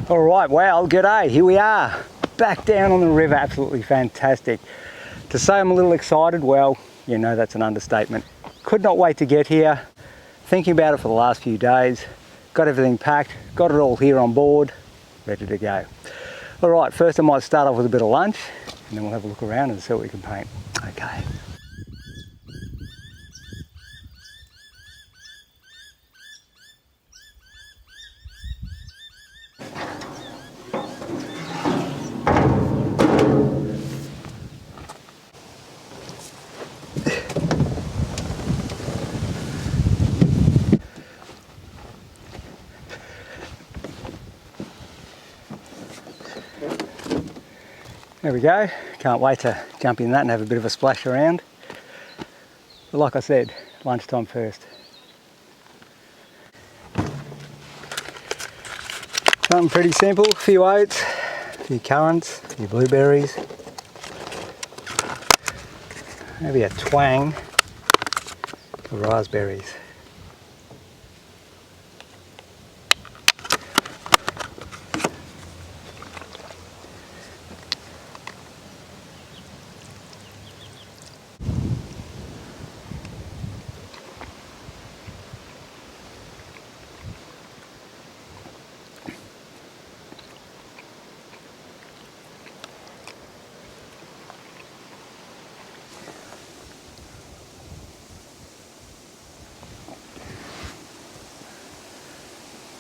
All right, well, g'day, here we are, back down on the river, absolutely fantastic. To say I'm a little excited, well, you know that's an understatement. Could not wait to get here, thinking about it for the last few days, got everything packed, got it all here on board, ready to go. All right, first I might start off with a bit of lunch, and then we'll have a look around and see what we can paint. Okay. There we go, can't wait to jump in that and have a bit of a splash around. But like I said, lunchtime first. Something pretty simple, a few oats, a few currants, a few blueberries, maybe a twang of raspberries.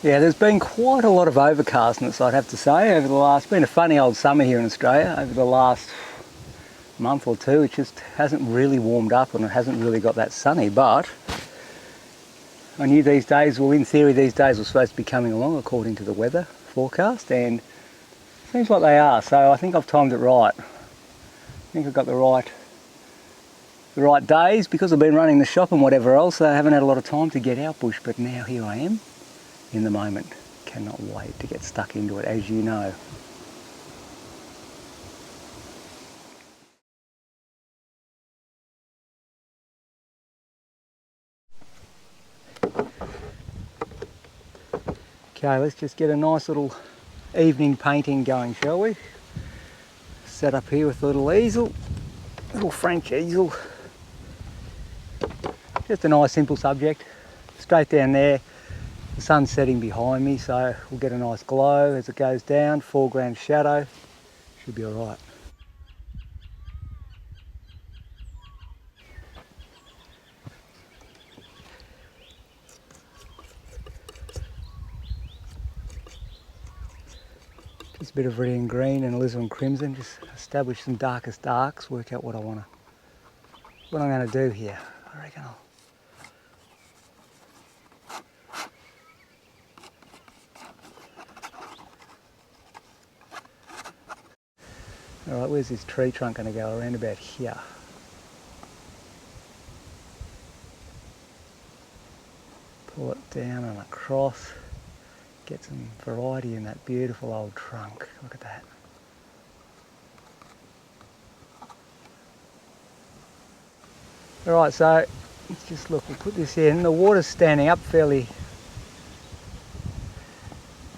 Yeah, there's been quite a lot of overcastness, I'd have to say, over the last, been a funny old summer here in Australia, over the last month or two. It just hasn't really warmed up and it hasn't really got that sunny, but I knew these days, well in theory these days were supposed to be coming along according to the weather forecast, and it seems like they are, so I think I've timed it right. I think I've got the right days, because I've been running the shop and whatever else. I haven't had a lot of time to get out bush, but now here I am. In the moment. Cannot wait to get stuck into it, as you know. Okay, let's just get a nice little evening painting going, shall we? Set up here with a little easel, little French easel. Just a nice simple subject. Straight down there. The sun's setting behind me, so we'll get a nice glow as it goes down, foreground shadow, should be alright. Just a bit of red and green and alizarin crimson, just establish some darkest darks, work out what I'm going to do here. I reckon Alright, where's this tree trunk going to go? Around about here. Pull it down and across. Get some variety in that beautiful old trunk. Look at that. Alright, so let's just look, we'll put this in. The water's standing up fairly.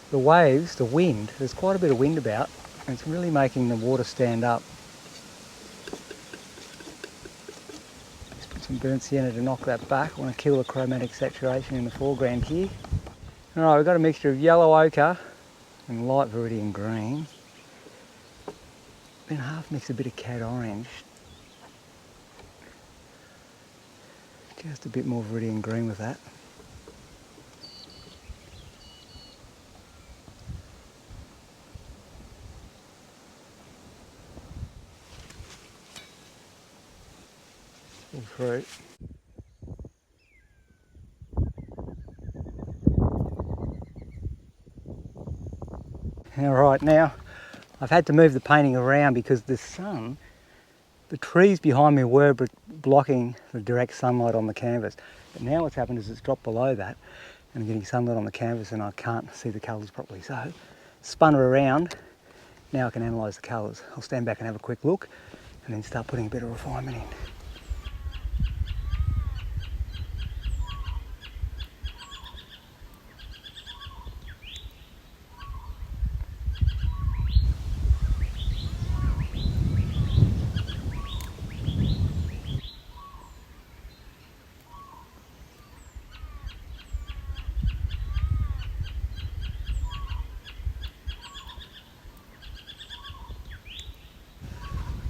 The waves, the wind, there's quite a bit of wind about. And it's really making the water stand up. Just put some burnt sienna to knock that back. I want to kill the chromatic saturation in the foreground here. Alright, we've got a mixture of yellow ochre and light viridian green. Then half mix a bit of cad orange. Just a bit more viridian green with that. Fruit. Alright, now I've had to move the painting around because the sun, the trees behind me were blocking the direct sunlight on the canvas. But now what's happened is it's dropped below that and I'm getting sunlight on the canvas and I can't see the colours properly. So spun it around, now I can analyse the colours. I'll stand back and have a quick look and then start putting a bit of refinement in.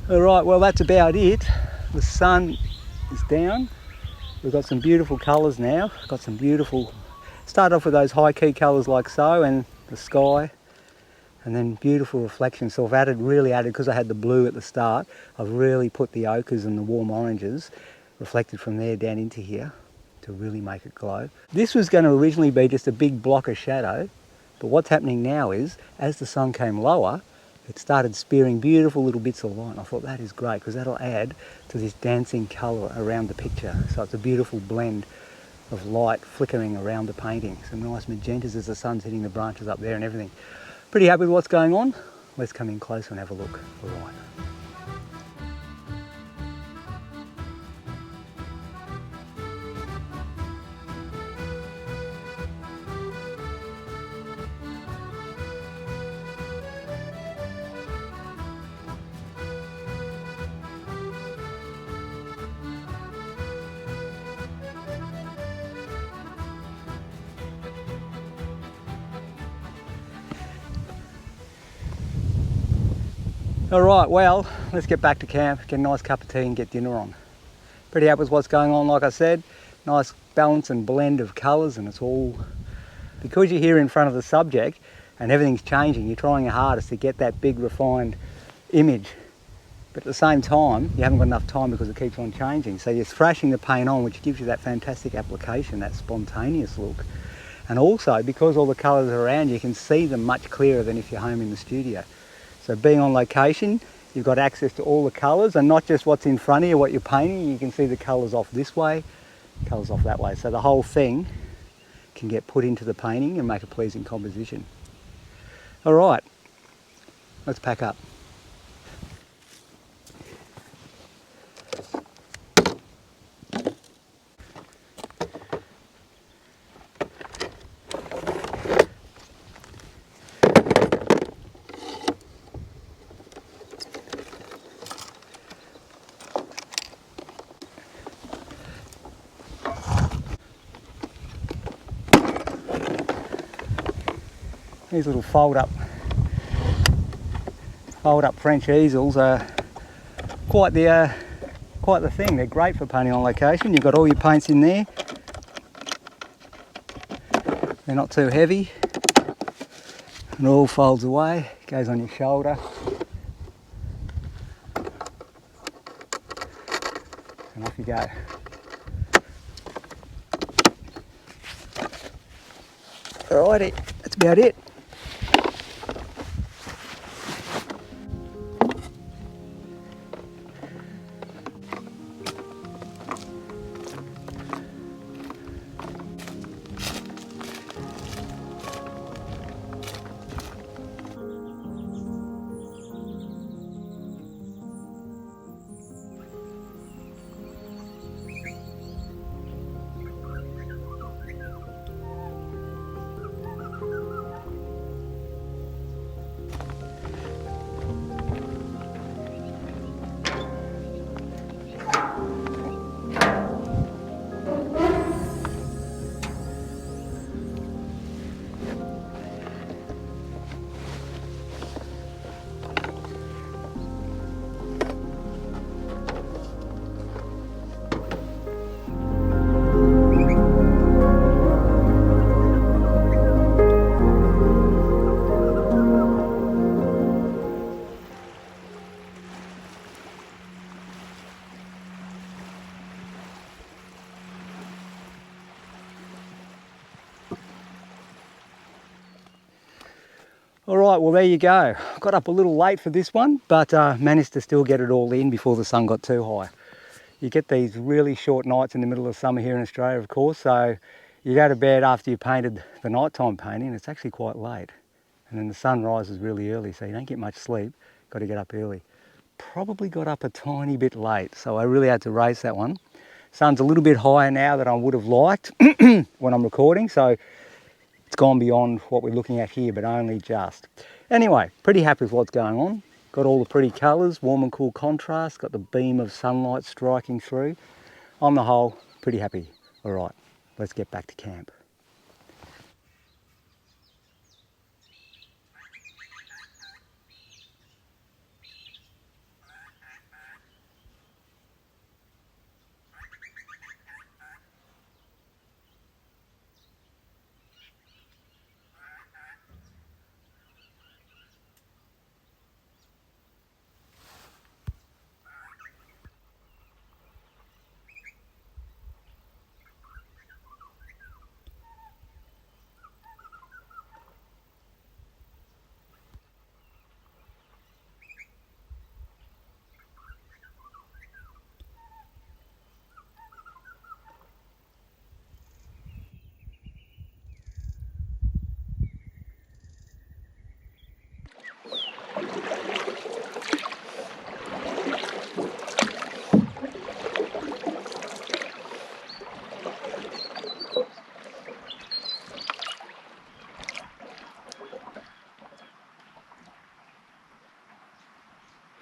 Alright, well that's about it. The sun is down. We've got some beautiful colours now. Got some beautiful, start off with those high key colours like so, and the sky, and then beautiful reflections. So I've really added, because I had the blue at the start, I've really put the ochres and the warm oranges reflected from there down into here to really make it glow. This was going to originally be just a big block of shadow, but what's happening now is, as the sun came lower, it started spearing beautiful little bits of light. And I thought that is great, because that'll add to this dancing colour around the picture. So it's a beautiful blend of light flickering around the painting. Some nice magentas as the sun's hitting the branches up there and everything. Pretty happy with what's going on. Let's come in closer and have a look. All right. Alright, well, let's get back to camp, get a nice cup of tea and get dinner on. Pretty happy with what's going on, like I said. Nice balance and blend of colours, and it's all, because you're here in front of the subject and everything's changing, you're trying your hardest to get that big refined image. But at the same time, you haven't got enough time because it keeps on changing. So you're thrashing the paint on, which gives you that fantastic application, that spontaneous look. And also, because all the colours are around, you can see them much clearer than if you're home in the studio. So being on location, you've got access to all the colours, and not just what's in front of you, what you're painting. You can see the colours off this way, colours off that way. So the whole thing can get put into the painting and make a pleasing composition. All right, let's pack up. These little fold up French easels are quite the thing. They're great for painting on location. You've got all your paints in there. They're not too heavy. It all folds away, goes on your shoulder. And off you go. Alrighty, that's about it. All right, well there you go. Got up a little late for this one, but managed to still get it all in before the sun got too high. You get these really short nights in the middle of summer here in Australia, of course, so you go to bed after you painted the nighttime painting, and it's actually quite late. And then the sun rises really early, so you don't get much sleep. Got to get up early. Probably got up a tiny bit late, so I really had to race that one. Sun's a little bit higher now than I would have liked when I'm recording, so it's gone beyond what we're looking at here, but only just. Anyway, pretty happy with what's going on. Got all the pretty colours, warm and cool contrast, got the beam of sunlight striking through. On the whole, pretty happy. All right, let's get back to camp.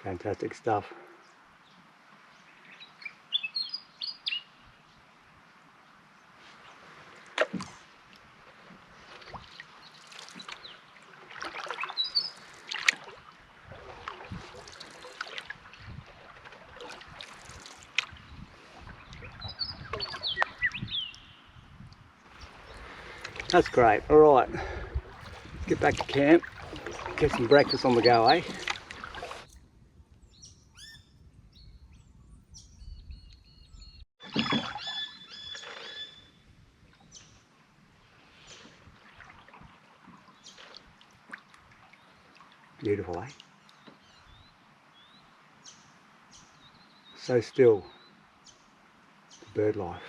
Fantastic stuff. That's great. All right, let's get back to camp, get some breakfast on the go, eh? Beautiful, eh? So still, the bird life.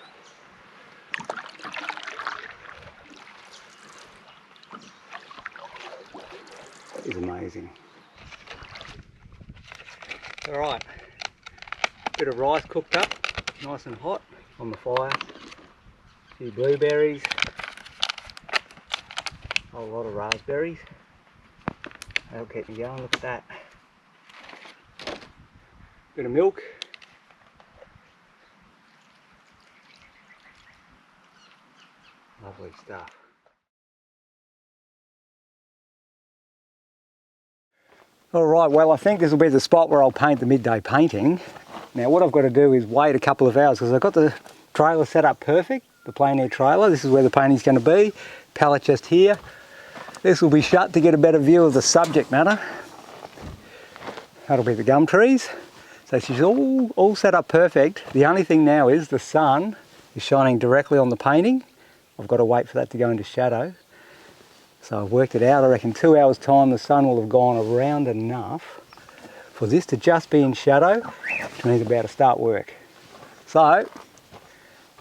Is amazing. All right, bit of rice cooked up, nice and hot on the fire. A few blueberries, a whole lot of raspberries. That'll keep me going, look at that. Bit of milk. Lovely stuff. Alright, well I think this will be the spot where I'll paint the midday painting. Now what I've got to do is wait a couple of hours because I've got the trailer set up perfect, the plein air trailer. This is where the painting's going to be. Pallet just here. This will be shut to get a better view of the subject matter. That'll be the gum trees. So she's all set up perfect. The only thing now is the sun is shining directly on the painting. I've got to wait for that to go into shadow. So I've worked it out. I reckon 2 hours time the sun will have gone around enough for this to just be in shadow, which means about to start work. So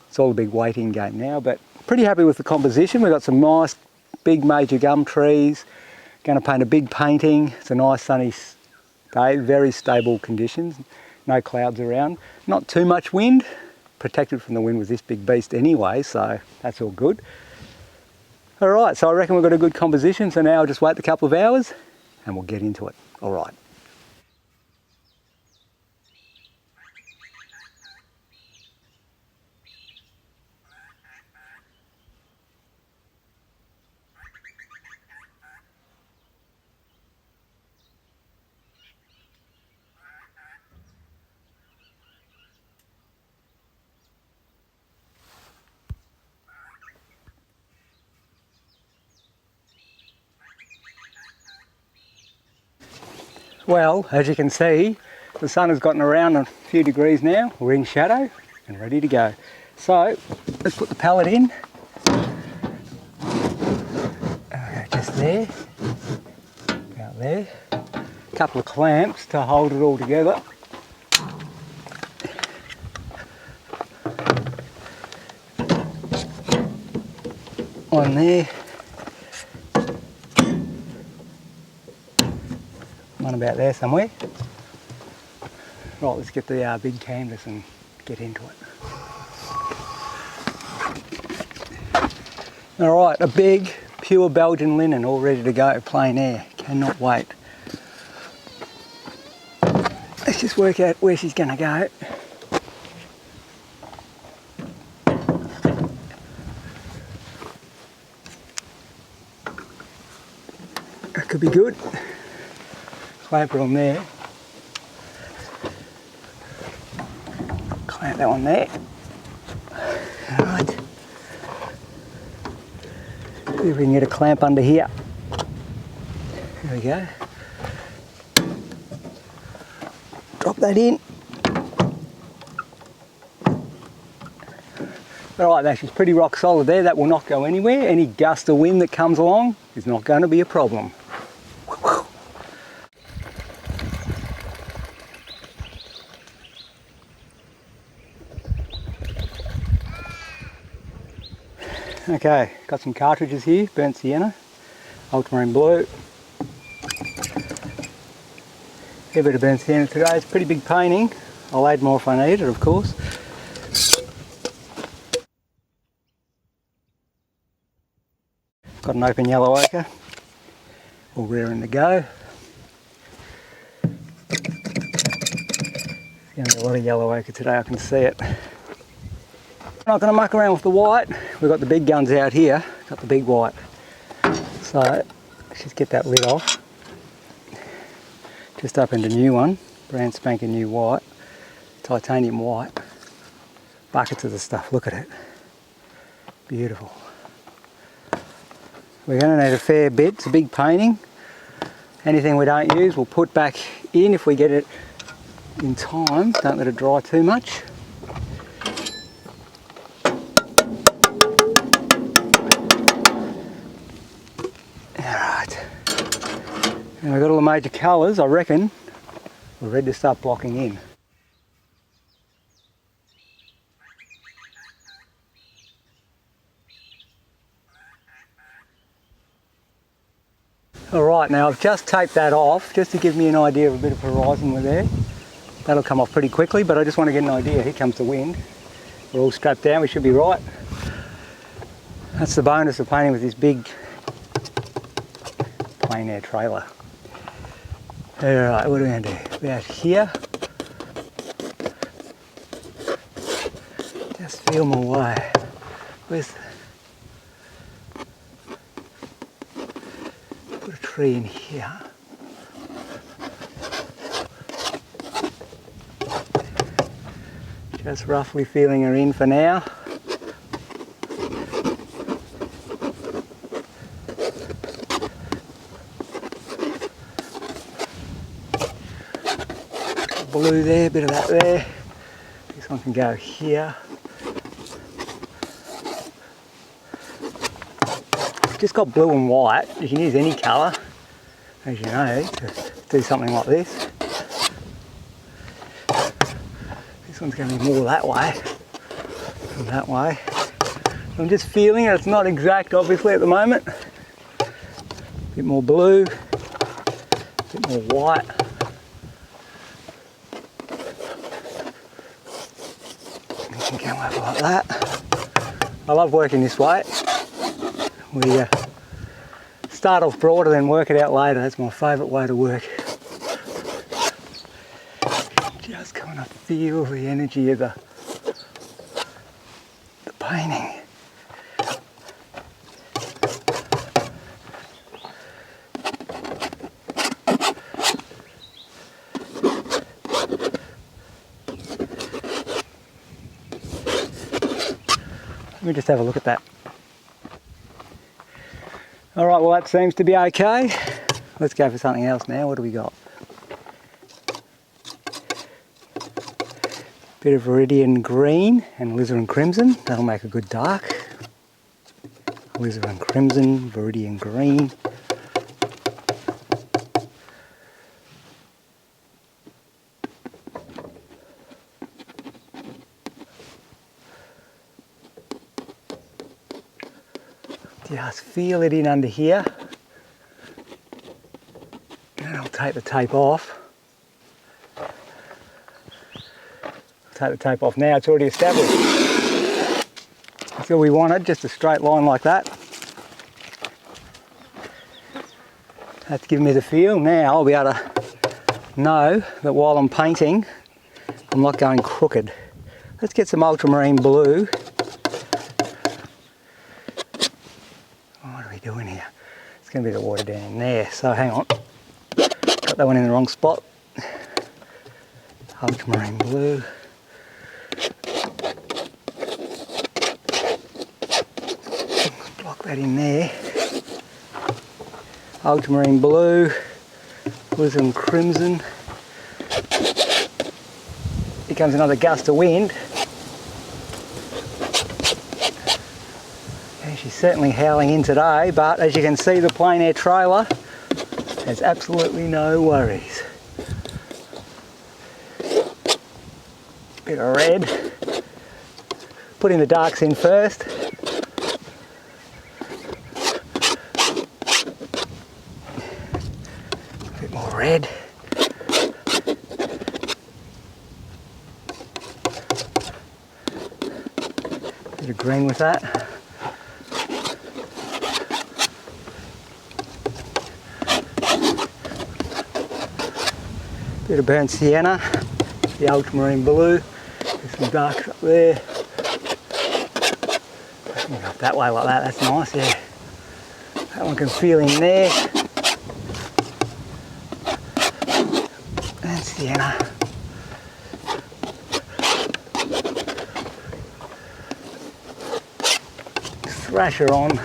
it's all a big waiting game now, but pretty happy with the composition. We've got some nice big major gum trees. Going to paint a big painting. It's a nice sunny day, very stable conditions, no clouds around. Not too much wind, protected from the wind with this big beast anyway, so that's all good. Alright, so I reckon we've got a good composition, so now I'll just wait a couple of hours and we'll get into it. Alright. Well, as you can see, the sun has gotten around a few degrees now. We're in shadow and ready to go. So let's put the pallet in. Just there, about there. A couple of clamps to hold it all together. One there. One about there somewhere. Right, let's get the big canvas and get into it. Alright, a big pure Belgian linen all ready to go, plein air. Cannot wait. Let's just work out where she's going to go. That could be good. Clamp it on there. Clamp that one there. Alright. See if we can get a clamp under here. There we go. Drop that in. Alright, that she's pretty rock solid there. That will not go anywhere. Any gust of wind that comes along is not going to be a problem. Okay, got some cartridges here, burnt sienna, ultramarine blue. A bit of burnt sienna today, it's a pretty big painting. I'll add more if I need it, of course. Got an open yellow ochre, all raring to go. There's going to be a lot of yellow ochre today, I can see it. I'm not going to muck around with the white. We've got the big guns out here, got the big white. So let's just get that lid off. Just opened a new one, brand spanking new white, titanium white. Buckets of the stuff, look at it. Beautiful. We're going to need a fair bit, it's a big painting. Anything we don't use we'll put back in if we get it in time, don't let it dry too much. Alright, and we've got all the major colours, I reckon we're ready to start blocking in. Alright, now I've just taped that off just to give me an idea of a bit of horizon we're there. That'll come off pretty quickly, but I just want to get an idea. Here comes the wind. We're all strapped down, we should be right. That's the bonus of painting with this big plein air trailer. Alright, what are we going to do? About here. Just feel my way. Put a tree in here. Just roughly feeling her in for now. Blue there, bit of that there. This one can go here. Just got blue and white. You can use any colour, as you know, to do something like this. This one's going to be more that way than that way. I'm just feeling it. It's not exact, obviously, at the moment. A bit more blue, a bit more white. You can come over like that. I love working this way. We start off broader, then work it out later. That's my favourite way to work. Just kind of feel the energy of the painting. Let me just have a look at that. Alright, well that seems to be okay. Let's go for something else now. What do we got? Bit of viridian green and alizarin crimson. That'll make a good dark. Alizarin crimson, viridian green. Just feel it in under here. And I'll take the tape off. Take the tape off now, it's already established. That's all we wanted, just a straight line like that. That's giving me the feel. Now I'll be able to know that while I'm painting, I'm not going crooked. Let's get some ultramarine blue. What are we doing here? It's going to be the water down in there, so hang on. Got that one in the wrong spot. Ultramarine blue. Block that in there. Ultramarine blue. Alizarin crimson. Here comes another gust of wind. And she's certainly howling in today, but as you can see, the plein air trailer has absolutely no worries. Bit of red. Putting the darks in first. A bit more red. Bit of green with that. Bit of burnt sienna. the ultramarine blue. There's some darks up there. Up that way like that, that's nice, yeah. That one can feel in there. And sienna. Thrasher on.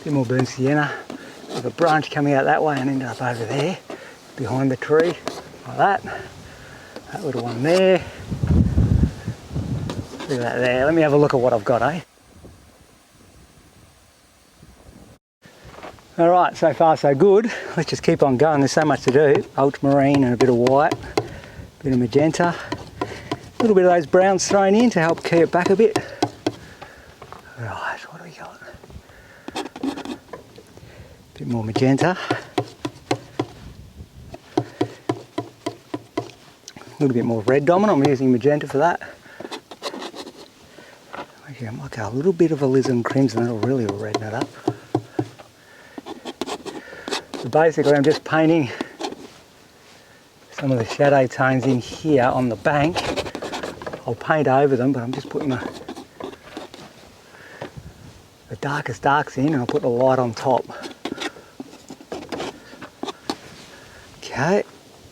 Bit more burnt sienna. There's a branch coming out that way and ended up over there, behind the tree, like that. That little one there. Look at that there. Let me have a look at what I've got, eh? Alright, so far so good. Let's just keep on going. There's so much to do. Ultramarine and a bit of white, a bit of magenta. A little bit of those browns thrown in to help key it back a bit. Right, what do we got? A bit more magenta. A little bit more red dominant. I'm using magenta for that. Okay, I might go a little bit of alizarin crimson. That'll really redden it up. So basically I'm just painting some of the shadow tones in here on the bank. I'll paint over them, but I'm just putting the darkest darks in and I'll put the light on top. Okay, a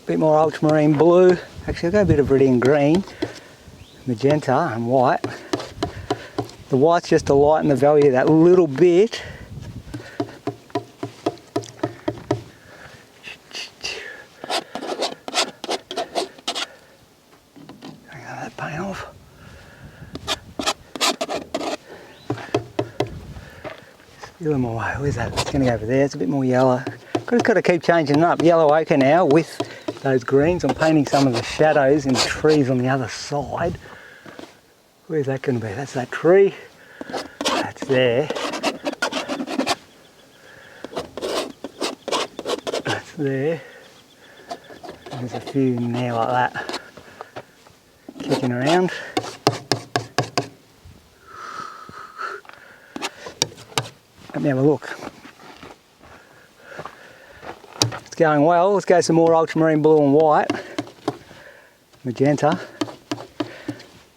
bit more ultramarine blue. Actually I'll go a bit of viridian green, magenta and white. The white's just to lighten the value that little bit. Paint off. Spilling my way. Where's that? It's going to go over there. It's a bit more yellow. Just got to keep changing it up. Yellow ochre now with those greens. I'm painting some of the shadows in the trees on the other side. Where's that going to be? That's that tree. That's there. That's there. There's a few in there like that. Kicking around. Let me have a look. It's going well. Let's go some more ultramarine blue and white. Magenta. A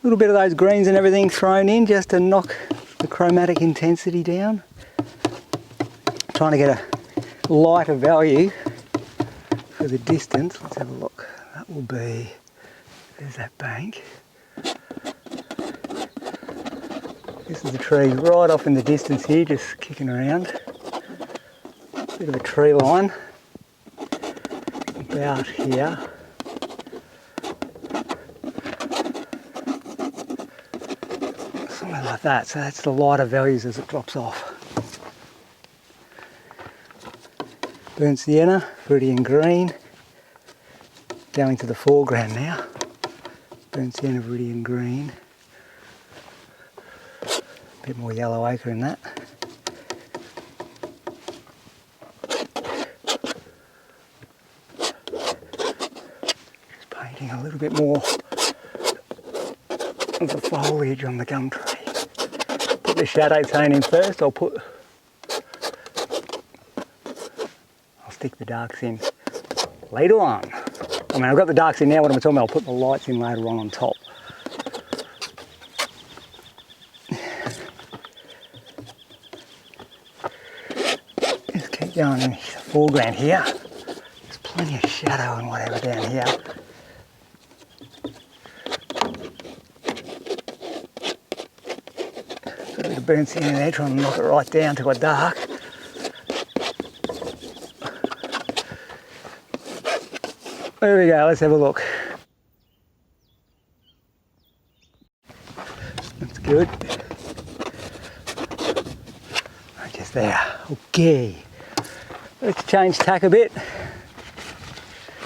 little bit of those greens and everything thrown in just to knock the chromatic intensity down. Trying to get a lighter value for the distance. Let's have a look. That will be... There's that bank. This is the tree right off in the distance here, just kicking around. Bit of a tree line about here. Something like that, so that's the lighter values as it drops off. Burnt sienna, viridian green, going to the foreground now. Burnt sienna, viridian green. A bit more yellow ochre in that. Just painting a little bit more of the foliage on the gum tree. Put the shadow tone in first. I'll stick the darks in later on. I mean, I've got the darks in now, what am I talking about? I'll put the lights in later on top. Just keep going in the foreground here. There's plenty of shadow and whatever down here. Got a bit of burnt sienna there, trying to knock it right down to a dark. There we go, let's have a look. That's good. Right, just there. Okay. Let's change tack a bit.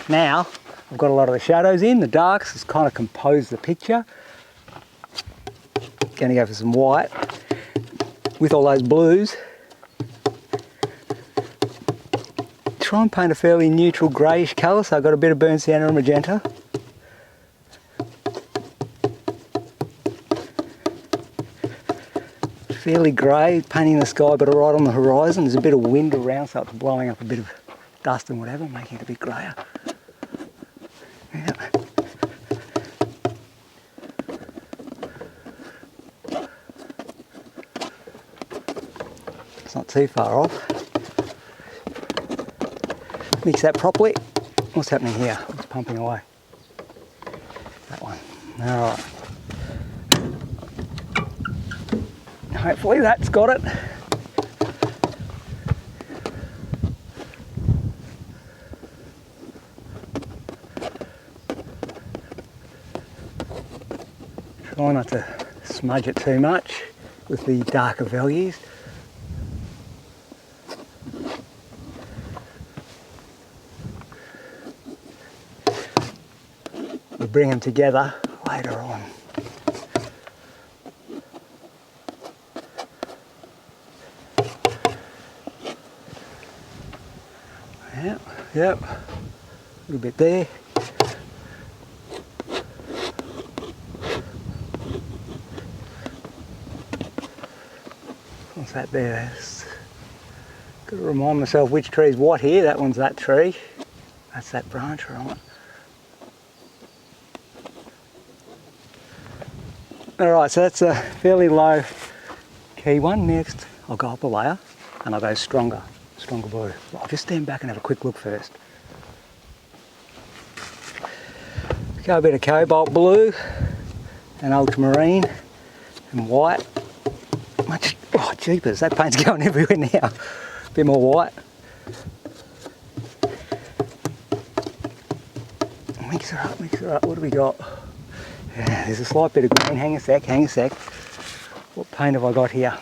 Now, I've got a lot of the shadows in, the darks, it's kind of composed the picture. Gonna go for some white with all those blues. try and paint a fairly neutral greyish colour, so I've got a bit of burnt sienna and magenta. Fairly grey, painting the sky, but right on the horizon. There's a bit of wind around, so it's blowing up a bit of dust and whatever, making it a bit greyer. Yeah. It's not too far off. Mix that properly. What's happening here? It's pumping away. That one. Alright. Hopefully that's got it. Try not to smudge it too much with the darker values. We'll bring them together later on. Yep, a little bit there. What's that there? Got to remind myself which tree's what here. That one's that tree. That's that branch, right? Alright, so that's a fairly low key one. Next, I'll go up a layer and I'll go stronger blue. Well, I'll just stand back and have a quick look first. Go a bit of cobalt blue and ultramarine and white. Oh jeepers, that paint's going everywhere now. A bit more white. Mix her up, what do we got? Yeah, there's a slight bit of green, hang a sec. What paint have I got here?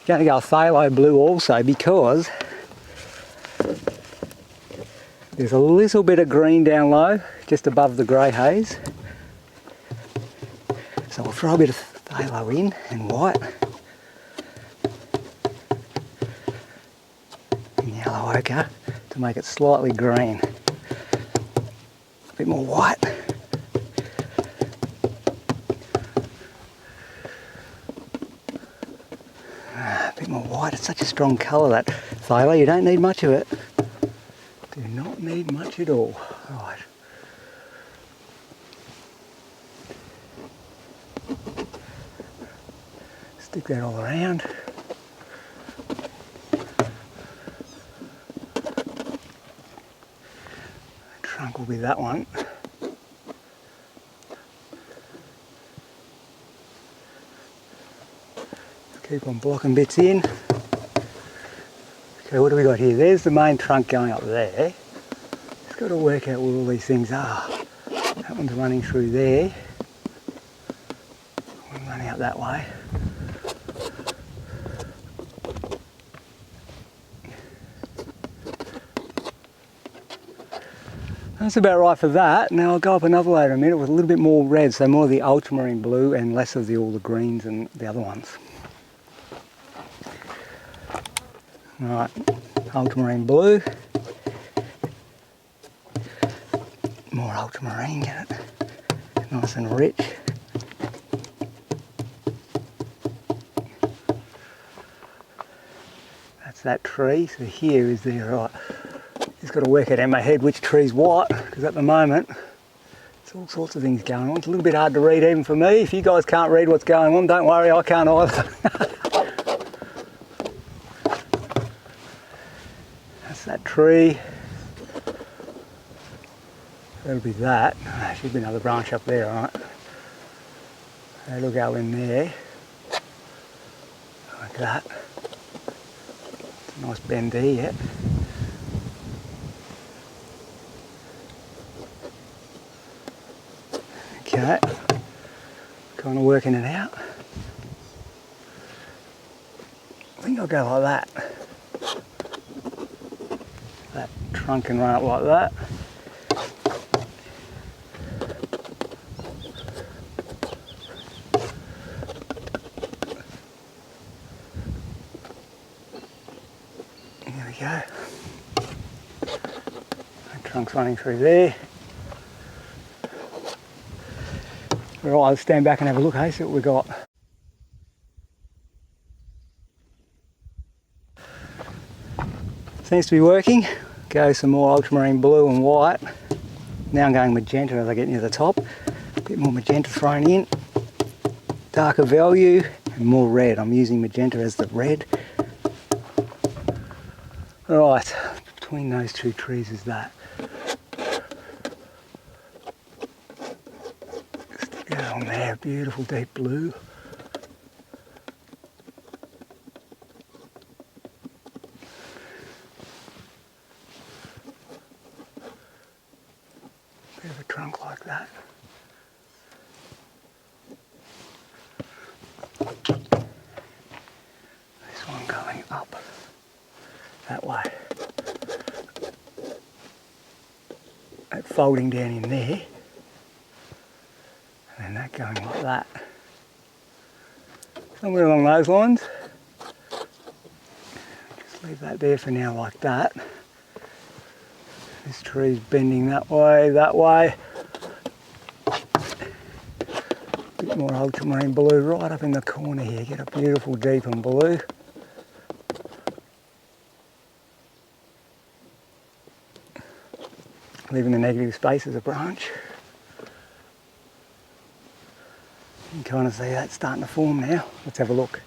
Going to go phthalo blue also because there's a little bit of green down low, just above the grey haze. So we'll throw a bit of phthalo in and white. And yellow ochre to make it slightly green. A bit more white. More white. It's such a strong colour, that phthalo. You don't need much of it. Do not need much at all. Right. Stick that all around. The trunk will be that one. Keep on blocking bits in. Okay, what do we got here? There's the main trunk going up there. Just got to work out where all these things are. That one's running through there. One running out that way. That's about right for that. Now I'll go up another layer in a minute with a little bit more red, so more of the ultramarine blue and less of all the greens and the other ones. Alright, ultramarine blue. More ultramarine, get it nice and rich. That's that tree, so here is the, right. Just got to work out in my head which tree's what, because at the moment there's all sorts of things going on. It's a little bit hard to read even for me. If you guys can't read what's going on, don't worry, I can't either. That tree, that'll be that. There should be another branch up there, right? That'll go in there, like that. It's a nice bend there, yeah. Okay, kind of working it out. I think I'll go like that. That trunk can run up like that. go. The trunk's running through there. Right, let's stand back and have a look, hey, see what we've got. Seems to be working. Go some more ultramarine blue and white. Now I'm going magenta as I get near the top. A bit more magenta thrown in. Darker value and more red. I'm using magenta as the red. Right, between those two trees is that. Stick that on there, beautiful deep blue. Bit of a trunk like that. This one going up that way. That folding down in there. And then that going like that. Somewhere along those lines. Just leave that there for now like that. This tree's bending that way, that way. A bit more ultramarine blue right up in the corner here. Get a beautiful deep and blue. Leaving the negative space as a branch. You can kind of see that starting to form now. Let's have a look.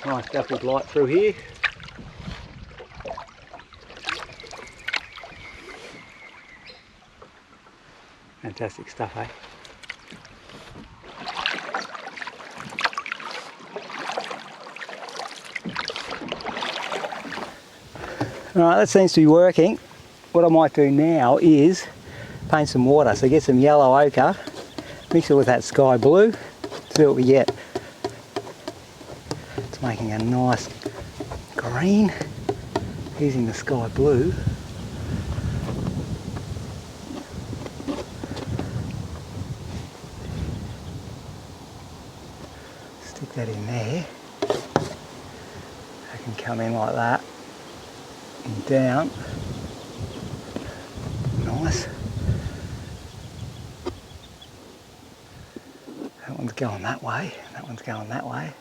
Nice dappled light through here. Fantastic stuff, eh? Alright, that seems to be working. What I might do now is paint some water. So get some yellow ochre, mix it with that sky blue, see what we get. It's making a nice green using the sky blue. Stick that in there. I can come in like that. And down. Nice. That one's going that way, that one's going that way.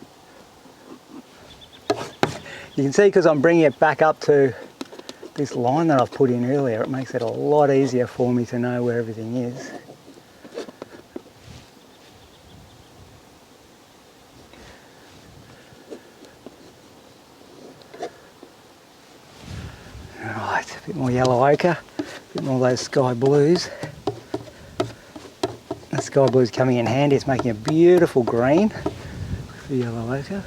You can see because I'm bringing it back up to this line that I've put in earlier, it makes it a lot easier for me to know where everything is. Right, a bit more yellow ochre, a bit more of those sky blues. The sky blue's coming in handy, it's making a beautiful green with the yellow ochre.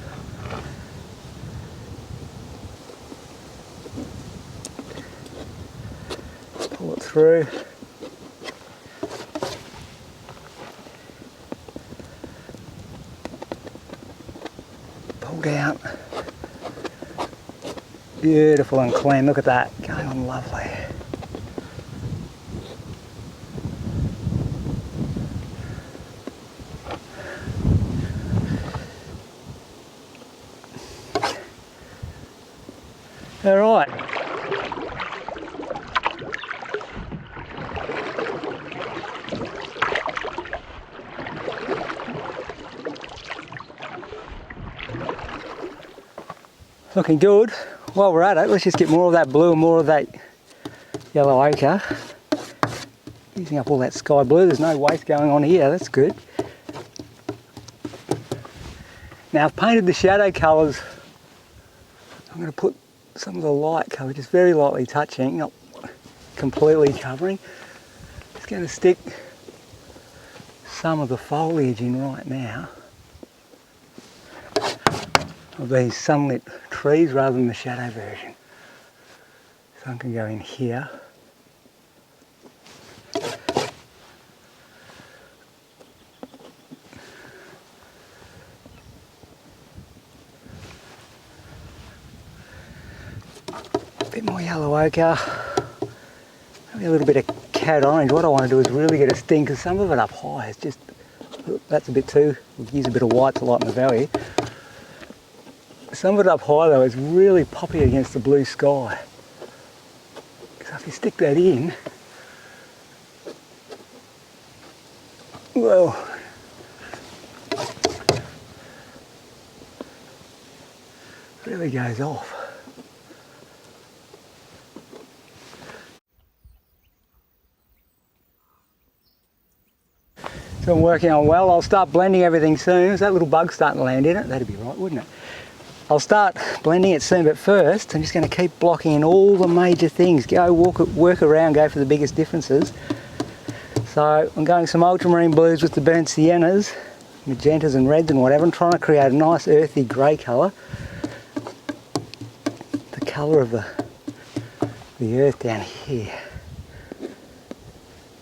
Pull it through. Pull down. Beautiful and clean, look at that, going on lovely. All right. Looking good. While we're at it, let's just get more of that blue and more of that yellow ochre. Using up all that sky blue, there's no waste going on here, that's good. Now I've painted the shadow colours. I'm going to put some of the light colour, just very lightly touching, not completely covering. Just going to stick some of the foliage in right now of these sunlit trees rather than the shadow version. So I can go in here. A bit more yellow ochre, maybe a little bit of cad orange, what I want to do is really get a sting, because some of it up high is just, that's a bit too, we'll use a bit of white to lighten the valley. Some of it up high though is really poppy against the blue sky. So if you stick that in, well, really goes off. So I'm working on well. I'll start blending everything soon. Is that little bug starting to land in it? That'd be right, wouldn't it? I'll start blending it soon, but first I'm just going to keep blocking in all the major things. Go work around, go for the biggest differences. So I'm going some ultramarine blues with the burnt siennas, magentas and reds and whatever. I'm trying to create a nice earthy grey colour. The colour of the earth down here.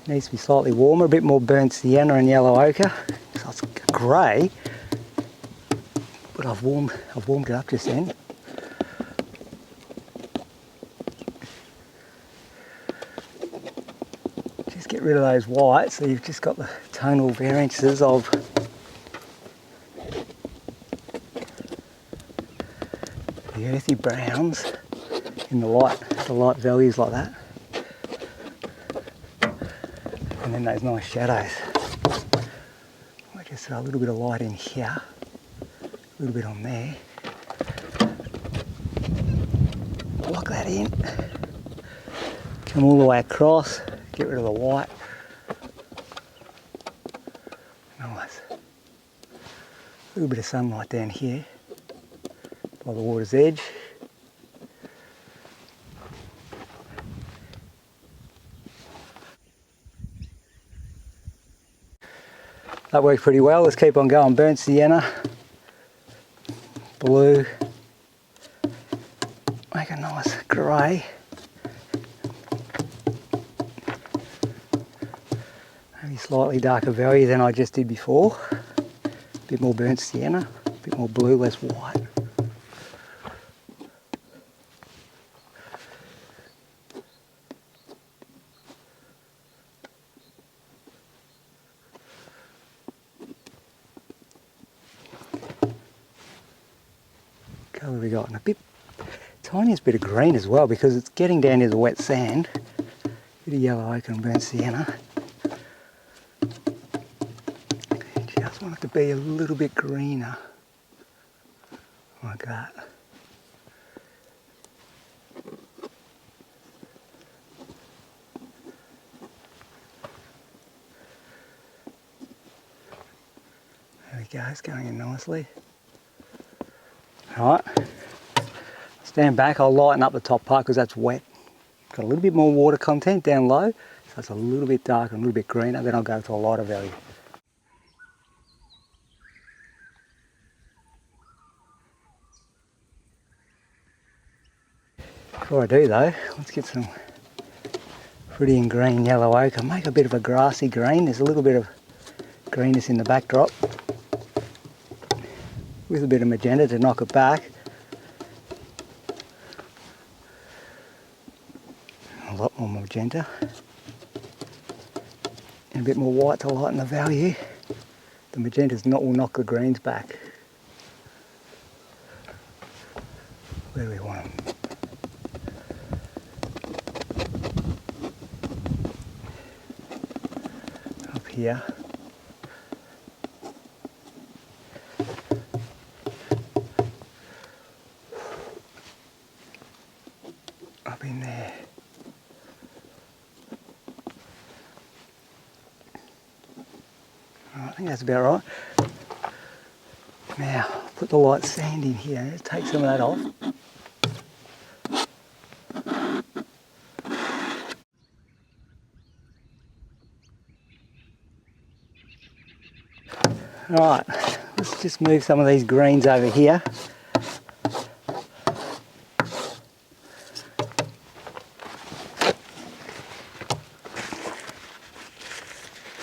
Needs to be slightly warmer, a bit more burnt sienna and yellow ochre. So it's grey, but I've warmed it up just then. Just get rid of those whites, so you've just got the tonal variances of the earthy browns in the light values like that. And then those nice shadows. I just throw a little bit of light in here, a little bit on there. Lock that in. Come all the way across, get rid of the white. Nice. A little bit of sunlight down here by the water's edge. That worked pretty well. Let's keep on going. Burnt sienna, blue, make a nice grey. Maybe slightly darker value than I just did before. A bit more burnt sienna, a bit more blue, less white. Colour we got, and a bit, tiniest bit of green as well, because it's getting down to the wet sand. Bit of yellow ochre and burnt sienna. Just want it to be a little bit greener, like that. There we go, it's going in nicely. Alright, stand back, I'll lighten up the top part because that's wet. Got a little bit more water content down low, so it's a little bit darker and a little bit greener, then I'll go to a lighter value. Before I do though, let's get some pretty and green yellow ochre. Make a bit of a grassy green, there's a little bit of greenness in the backdrop. With a bit of magenta to knock it back. A lot more magenta. And a bit more white to lighten the value. The magentas will knock the greens back. Where do we want them? Up here. Up in there. I think that's about right. Now, put the light sand in here. Let's take some of that off. Alright, let's just move some of these greens over here.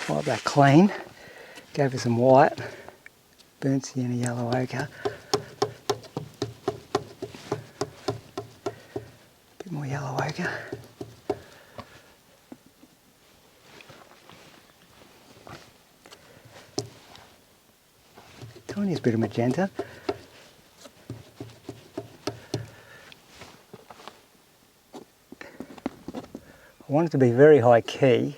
Wipe that clean. Go for some white. Burnt sienna, yellow ochre. Bit more yellow ochre. one needs a bit of magenta. I want it to be very high key.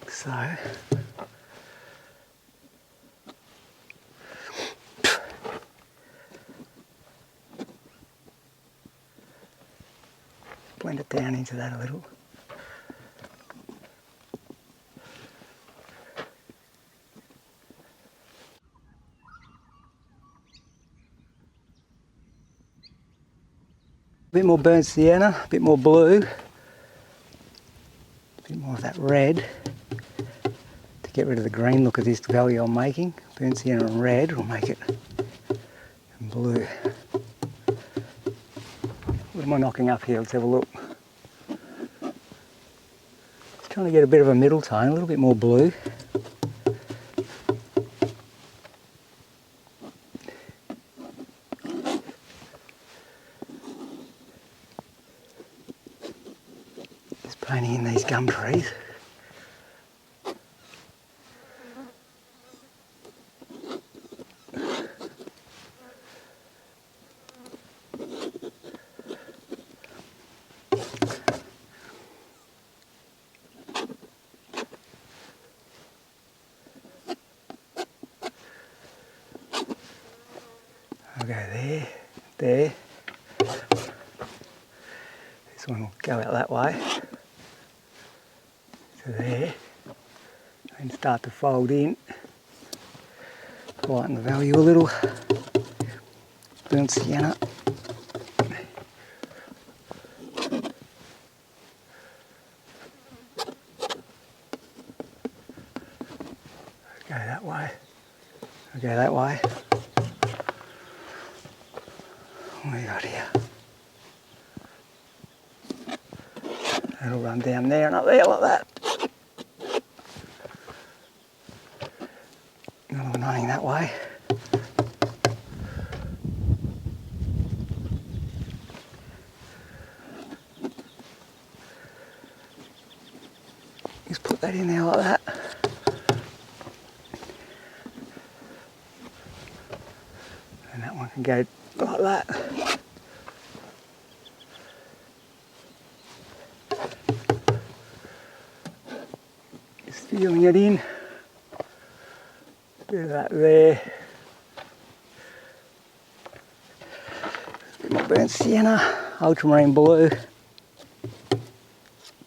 So, blend it down into that a little. A bit more burnt sienna, a bit more blue, a bit more of that red to get rid of the green look of this valley I'm making. Burnt sienna and red will make it blue. What am I knocking up here? Let's have a look. Just trying to get a bit of a middle tone, a little bit more blue. Just painting in these gum trees. I'll go there, there. This one will go out that way to there and start to fold in. Lighten the value a little. Burnt sienna. Go that way. I'll go that way. What do we got here? That'll run down there and up there like that. Another one running that way. Just put that in there like that. And that one can go like that. Just feeling it in. Bit of that there. A bit more burnt sienna, ultramarine blue.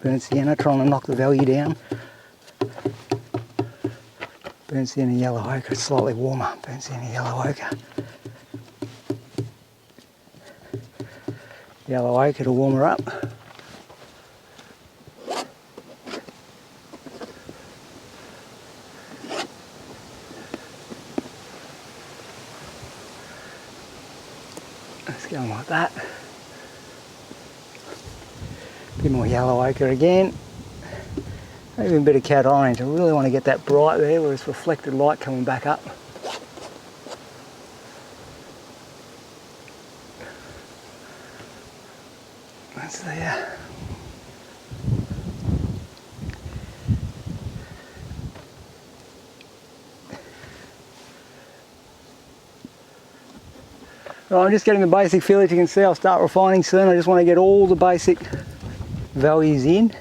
Burnt sienna, trying to knock the value down. Burnt sienna, yellow ochre, it's slightly warmer. Burnt sienna, yellow ochre. Yellow ochre to warm her up. Let's go like that. A bit more yellow ochre again. Maybe a bit of cat orange. I really want to get that bright there where it's reflected light coming back up. That's there. Right, I'm just getting the basic feel. As you can see, I'll start refining soon. I just want to get all the basic values in.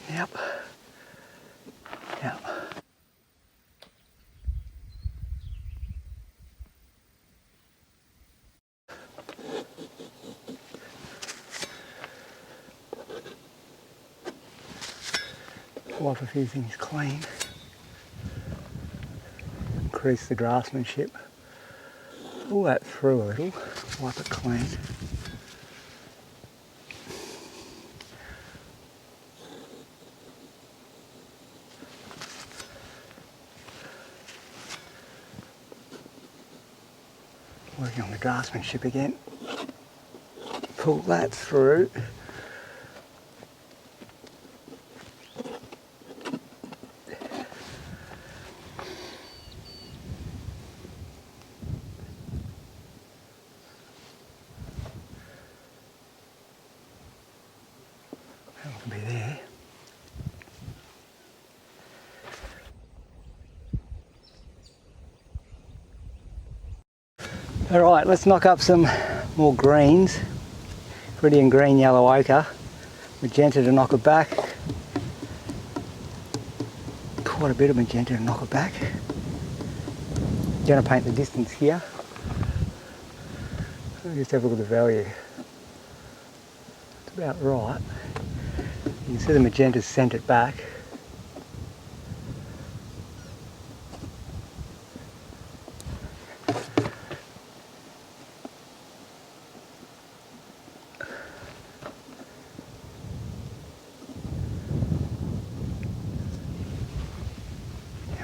Yep. Yep. Wipe a few things clean. Increase the draftsmanship. Pull that through a little. Wipe it clean. Working on the draftsmanship again. pull that through. That can be there. Alright, let's knock up some more greens. Pretty and green yellow ochre. Magenta to knock it back. Quite a bit of magenta to knock it back. Going to paint the distance here. Let me just have a look at the value. It's about right. You can see the magenta's sent it back.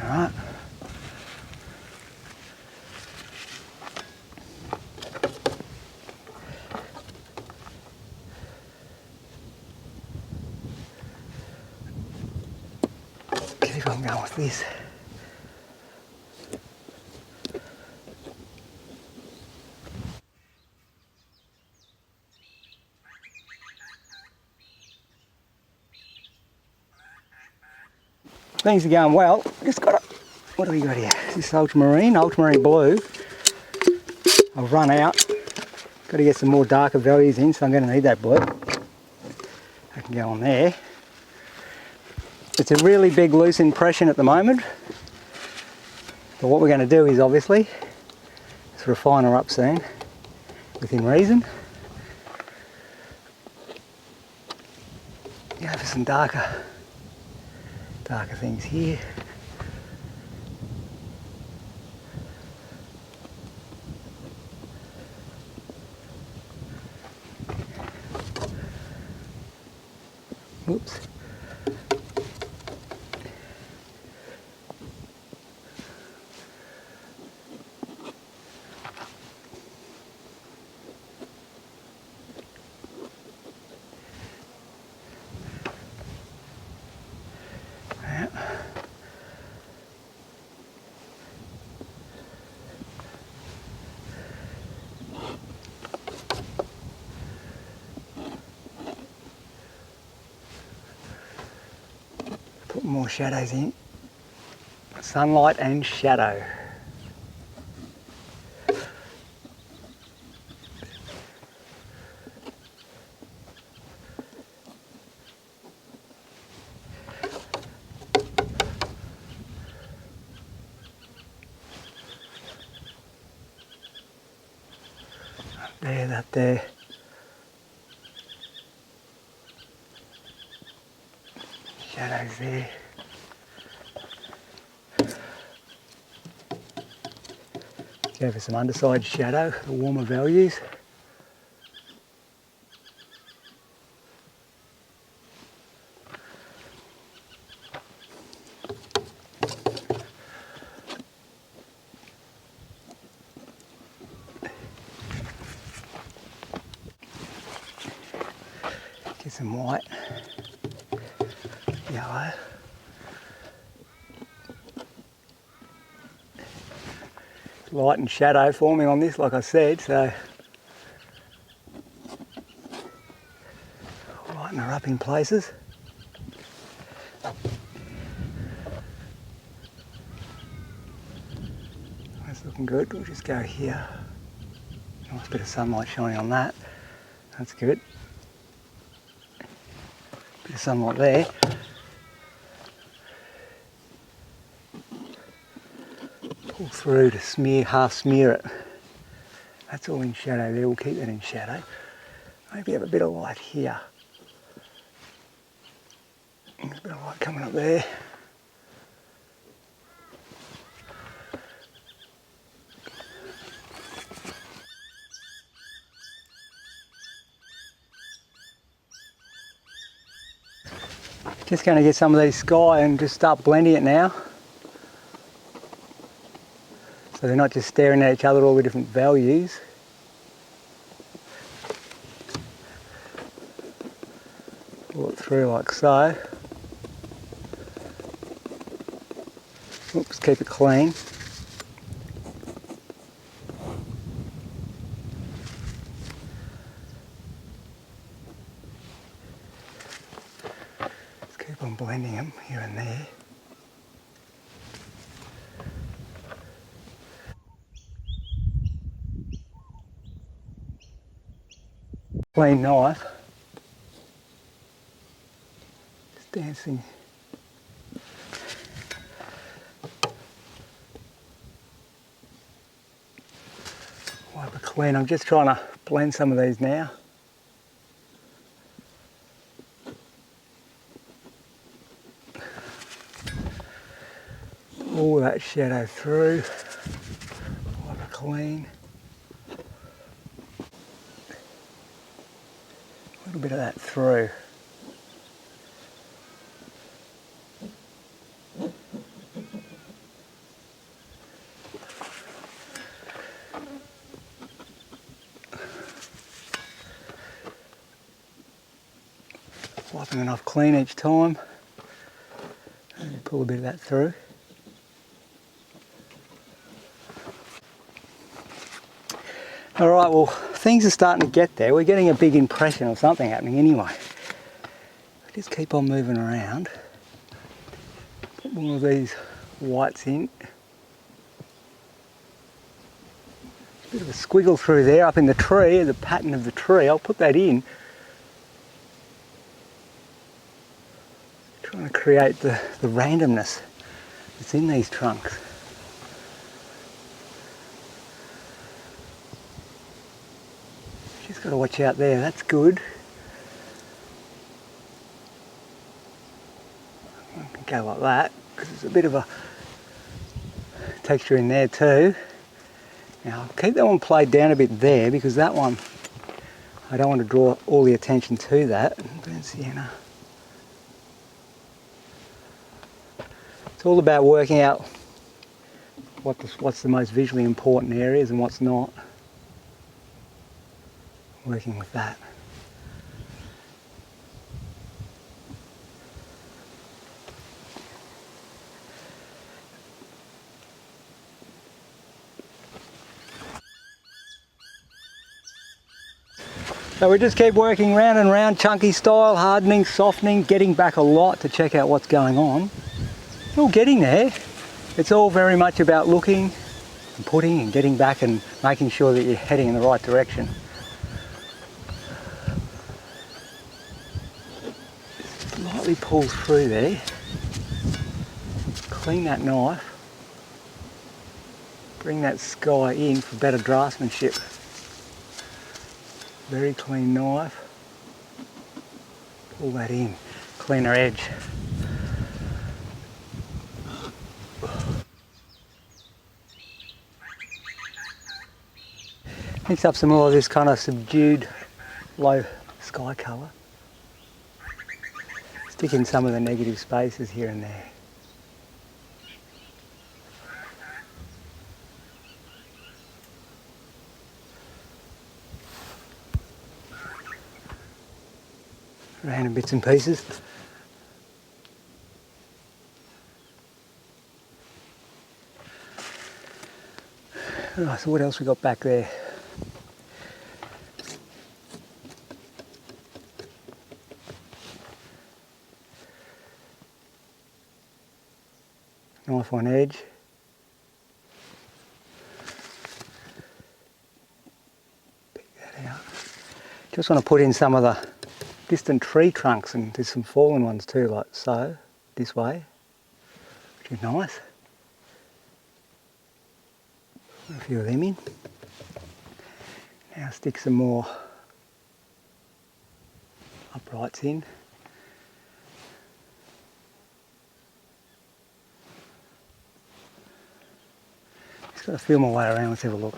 Alright. Keep on going with this. Things are going well. Just got a, what do we got here? This ultramarine blue. I've run out. Got to get some more darker values in, so I'm going to need that blue. I can go on there. It's a really big loose impression at the moment. But what we're going to do is obviously is refine her up soon, within reason. Go for some darker things here. Whoops. Put more shadows in. Sunlight and shadow. There, that there. Shadows there. Go for some underside shadow, the warmer values. Get some white, yellow. Light and shadow forming on this, like I said, so lighten her up in places. That's looking good. We'll just go here. Nice bit of sunlight shining on that. That's good. Bit of sunlight there. Pull through to smear, half smear it. That's all in shadow there, we'll keep that in shadow. Maybe have a bit of light here. There's a bit of light coming up there. Just going to get some of these sky and just start blending it now. So they're not just staring at each other, all the different values. through like so. Oops, keep it clean. Just keep on blending them here and there. Clean knife. Just dancing. Wipe it clean. I'm just trying to blend some of these now. All that shadow through. Wipe it clean. A little bit of that through. Wiping it off clean each time. And pull a bit of that through. Alright, well, things are starting to get there. We're getting a big impression of something happening anyway. Just keep on moving around. Put one of these whites in. A bit of a squiggle through there up in the tree, the pattern of the tree. I'll put that in. Trying to create the randomness that's in these trunks. Just got to watch out there, that's good. I can go like that, because there's a bit of a texture in there too. Now I'll keep that one played down a bit there, because that one, I don't want to draw all the attention to that. Burnt sienna. It's all about working out what's the most visually important areas and what's not. Working with that. So we just keep working round and round, chunky style, hardening, softening, getting back a lot to check out what's going on. It's all getting there. It's all very much about looking and putting and getting back and making sure that you're heading in the right direction. Lightly pull through there, clean that knife, bring that sky in for better draftsmanship. Very clean knife, pull that in, cleaner edge. Mix up some more of this kind of subdued low sky colour. Stick in some of the negative spaces here and there. Random bits and pieces. Right, so what else we got back there? Knife on edge. Pick that out. Just want to put in some of the distant tree trunks, and there's some fallen ones too, like so, this way, which is nice. Put a few of them in. Now stick some more uprights in. Just got to feel my way around, let's have a look.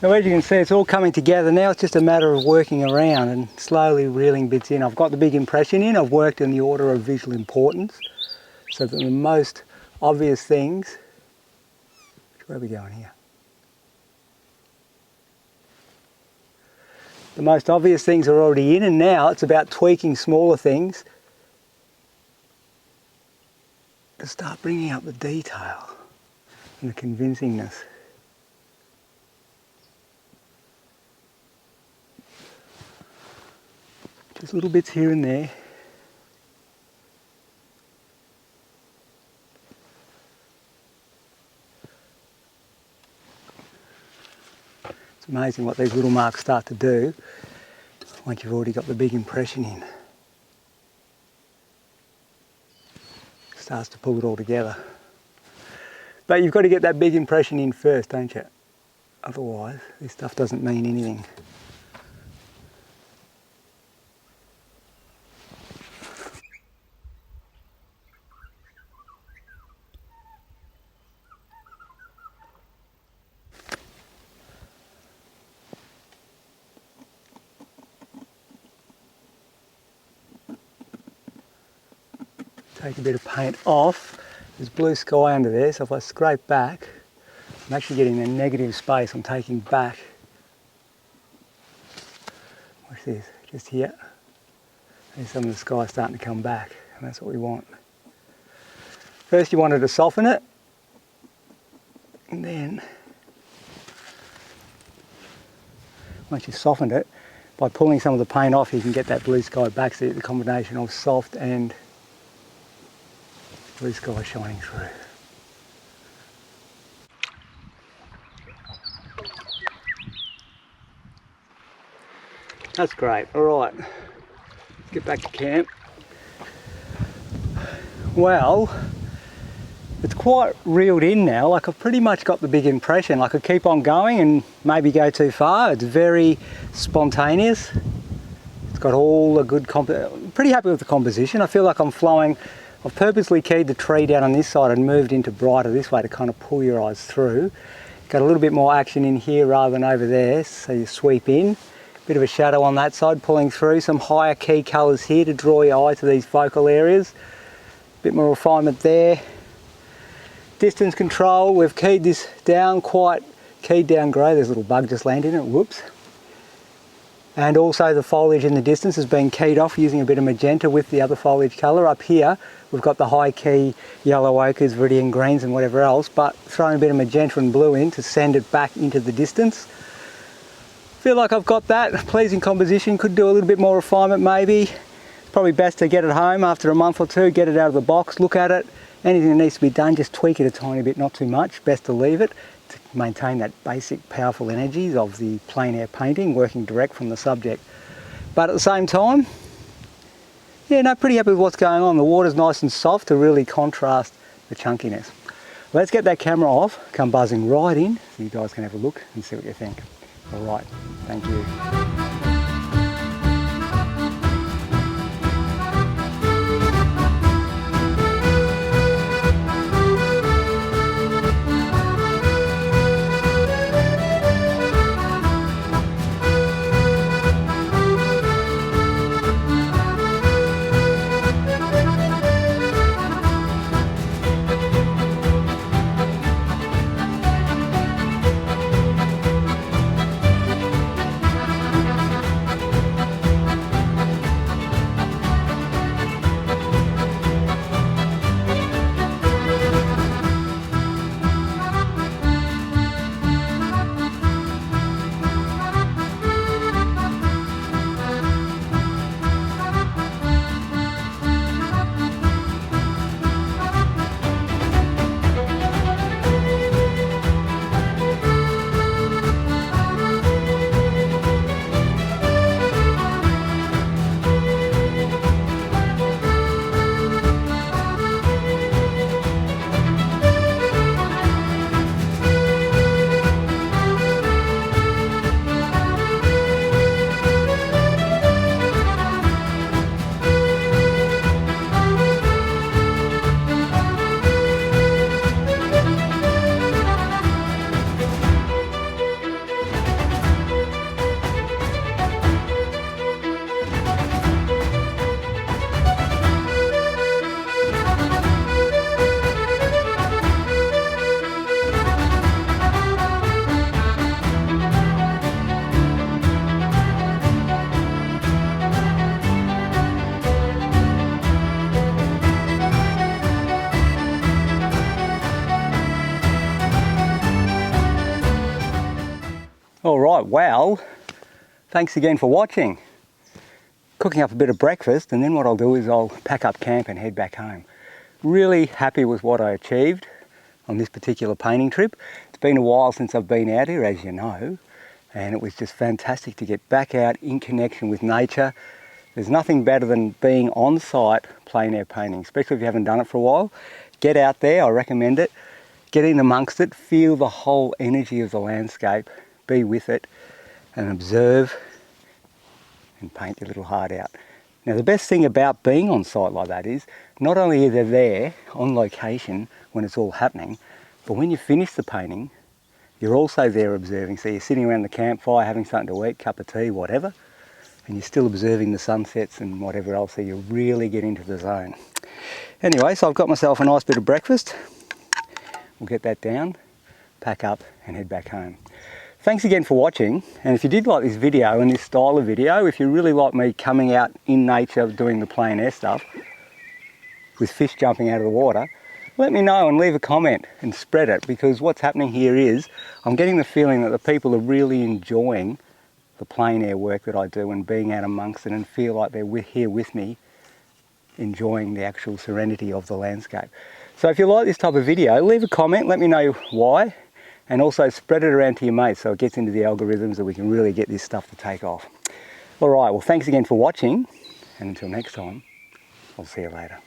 So as you can see, it's all coming together now. It's just a matter of working around and slowly reeling bits in. I've got the big impression in. I've worked in the order of visual importance, so that the most obvious things, where are we going here? The most obvious things are already in, and now it's about tweaking smaller things to start bringing up the detail and the convincingness. Just little bits here and there. It's amazing what these little marks start to do once you've already got the big impression in. It starts to pull it all together. But you've got to get that big impression in first, don't you? Otherwise, this stuff doesn't mean anything. Take a bit of paint off. There's blue sky under there, so if I scrape back, I'm actually getting a negative space. I'm taking back. Watch this, just here. There's some of the sky starting to come back, and that's what we want. First you wanted to soften it, and then once you've softened it, by pulling some of the paint off, you can get that blue sky back, so you get the combination of soft and blue sky shining through. That's great. All right, let's get back to camp. Well, it's quite reeled in now. Like, I've pretty much got the big impression. I could keep on going and maybe go too far. It's very spontaneous. It's got all the good pretty happy with the composition. I feel like I'm flowing. I've purposely keyed the tree down on this side and moved into brighter this way to kind of pull your eyes through. Got a little bit more action in here rather than over there, so you sweep in. Bit of a shadow on that side pulling through. Some higher key colours here to draw your eye to these focal areas. Bit more refinement there. Distance control, we've keyed this down quite, keyed down grey. There's a little bug just landed in it, whoops. And also the foliage in the distance has been keyed off using a bit of magenta with the other foliage colour. Up here we've got the high key yellow ochres, viridian greens and whatever else, but throwing a bit of magenta and blue in to send it back into the distance. Feel like I've got that. Pleasing composition, could do a little bit more refinement maybe. It's probably best to get it home after a month or two, get it out of the box, look at it. Anything that needs to be done, just tweak it a tiny bit, not too much. Best to leave it to maintain that basic powerful energies of the plein air painting, working direct from the subject. But at the same time, yeah, no, pretty happy with what's going on. The water's nice and soft to really contrast the chunkiness. Let's get that camera off, come buzzing right in, so you guys can have a look and see what you think. All right, thank you. right, well, thanks again for watching. Cooking up a bit of breakfast, and then what I'll do is I'll pack up camp and head back home. Really happy with what I achieved on this particular painting trip. It's been a while since I've been out here, as you know, and it was just fantastic to get back out in connection with nature. There's nothing better than being on site plein air painting, especially if you haven't done it for a while. Get out there, I recommend it. Get in amongst it, feel the whole energy of the landscape, be with it and observe and paint your little heart out. Now the best thing about being on site like that is not only are they there on location when it's all happening, but when you finish the painting, you're also there observing. So you're sitting around the campfire having something to eat, cup of tea, whatever, and you're still observing the sunsets and whatever else, so you really get into the zone. Anyway, so I've got myself a nice bit of breakfast. We'll get that down, pack up and head back home. Thanks again for watching, and if you did like this video and this style of video, if you really like me coming out in nature doing the plein air stuff with fish jumping out of the water, let me know and leave a comment and spread it, because what's happening here is I'm getting the feeling that the people are really enjoying the plein air work that I do and being out amongst it, and feel like they're here with me enjoying the actual serenity of the landscape. So if you like this type of video, leave a comment, let me know why, and also spread it around to your mates so it gets into the algorithms that we can really get this stuff to take off. All right, well, thanks again for watching, and until next time, I'll see you later.